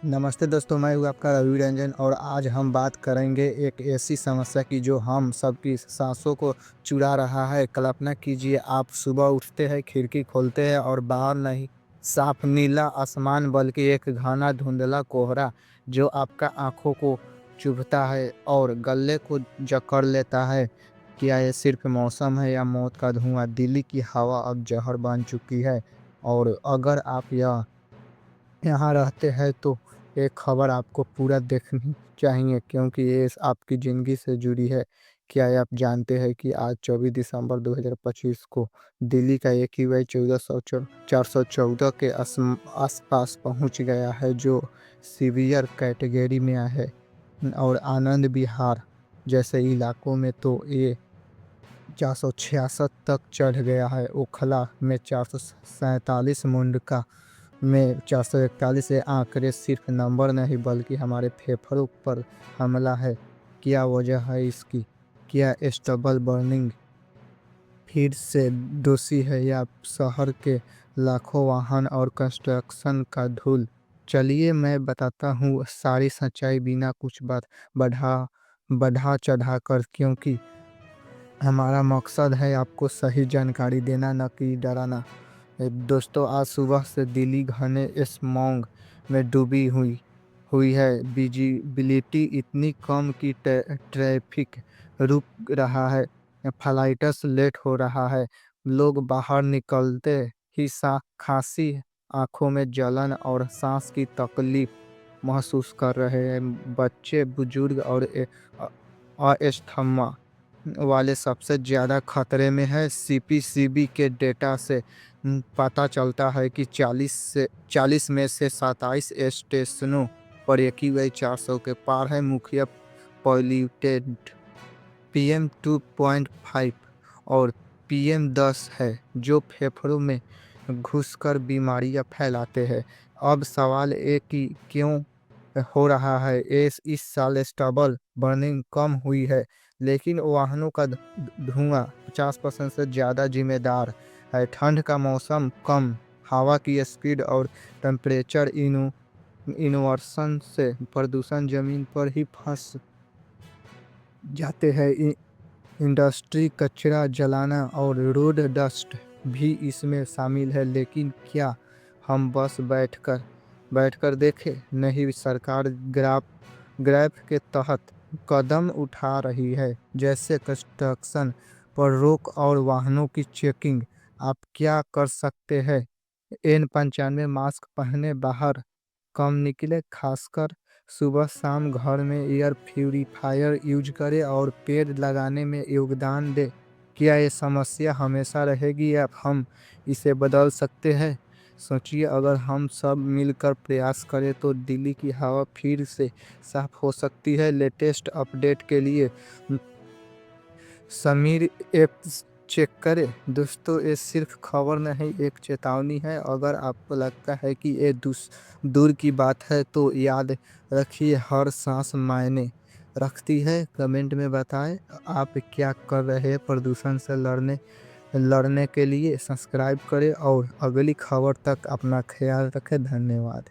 नमस्ते दोस्तों, मैं हूँ आपका रवि रंजन और आज हम बात करेंगे एक ऐसी समस्या की जो हम सबकी सांसों को चुरा रहा है। कल्पना कीजिए आप सुबह उठते हैं, खिड़की खोलते हैं और बाहर नहीं साफ नीला आसमान बल्कि एक घना धुंधला कोहरा जो आपका आंखों को चुभता है और गले को जकड़ लेता है। क्या ये सिर्फ मौसम है या मौत का धुआं? दिल्ली की हवा अब जहर बन चुकी है और अगर आप यहाँ रहते हैं तो ये खबर आपको पूरा देखनी चाहिए क्योंकि ये आपकी ज़िंदगी से जुड़ी है। क्या आप जानते हैं कि आज 24 दिसंबर 2025 को दिल्ली का एक्यूआई 414 के आसपास पहुंच गया है जो सीवियर कैटेगरी में है। और आनंद विहार जैसे इलाकों में तो ये 466 तक चढ़ गया है। ओखला में 447, मुंडका में 441। ये आंकड़े सिर्फ नंबर नहीं बल्कि हमारे फेफड़ों पर हमला है। क्या वजह है इसकी? क्या स्टबल बर्निंग फिर से दोषी है या शहर के लाखों वाहन और कंस्ट्रक्शन का धूल? चलिए मैं बताता हूँ सारी सच्चाई बिना कुछ बात बढ़ा बढ़ा चढ़ा कर, क्योंकि हमारा मकसद है आपको सही जानकारी देना, न कि डराना। दोस्तों, आज सुबह से दिल्ली घने स्मॉग में डूबी हुई हुई है। विजिबिलिटी इतनी कम कि ट्रैफिक रुक रहा है, फ्लाइट्स लेट हो रहा है, लोग बाहर निकलते ही सा खांसी, आंखों में जलन और सांस की तकलीफ महसूस कर रहे हैं। बच्चे, बुजुर्ग और अस्थमा वाले सबसे ज़्यादा खतरे में है। सीपीसीबी के डेटा से पता चलता है कि 40 में से 27 स्टेशनों पर एक्यूआई 400 के पार है। मुख्य पॉल्यूटेड PM2.5 और PM10 है जो फेफड़ों में घुसकर बीमारियां फैलाते हैं। अब सवाल है कि क्यों हो रहा है। इस साल स्टबल बर्निंग कम हुई है लेकिन वाहनों का धुआं 50% से ज़्यादा जिम्मेदार है। ठंड का मौसम, कम हवा की स्पीड और टेम्परेचर इन्वर्सन से प्रदूषण जमीन पर ही फंस जाते हैं। इंडस्ट्री कचरा जलाना और रोड डस्ट भी इसमें शामिल है। लेकिन क्या हम बस बैठकर देखें? नहीं, सरकार ग्रैफ के तहत कदम उठा रही है, जैसे कंस्ट्रक्शन पर रोक और वाहनों की चेकिंग। आप क्या कर सकते हैं? N95 मास्क पहने, बाहर कम निकले, खासकर सुबह शाम। घर में एयर प्यूरीफायर यूज करें और पेड़ लगाने में योगदान दें। क्या ये समस्या हमेशा रहेगी या हम इसे बदल सकते हैं? सोचिए, अगर हम सब मिलकर प्रयास करें तो दिल्ली की हवा फिर से साफ हो सकती है। लेटेस्ट अपडेट के लिए समीर ऐप चेक करें। दोस्तों, ये सिर्फ खबर नहीं, एक चेतावनी है। अगर आपको लगता है कि ये दूर की बात है तो याद रखिए, हर सांस मायने रखती है। कमेंट में बताएं आप क्या कर रहे हैं प्रदूषण से लड़ने के लिए। सब्सक्राइब करें और अगली खबर तक अपना ख्याल रखें। धन्यवाद।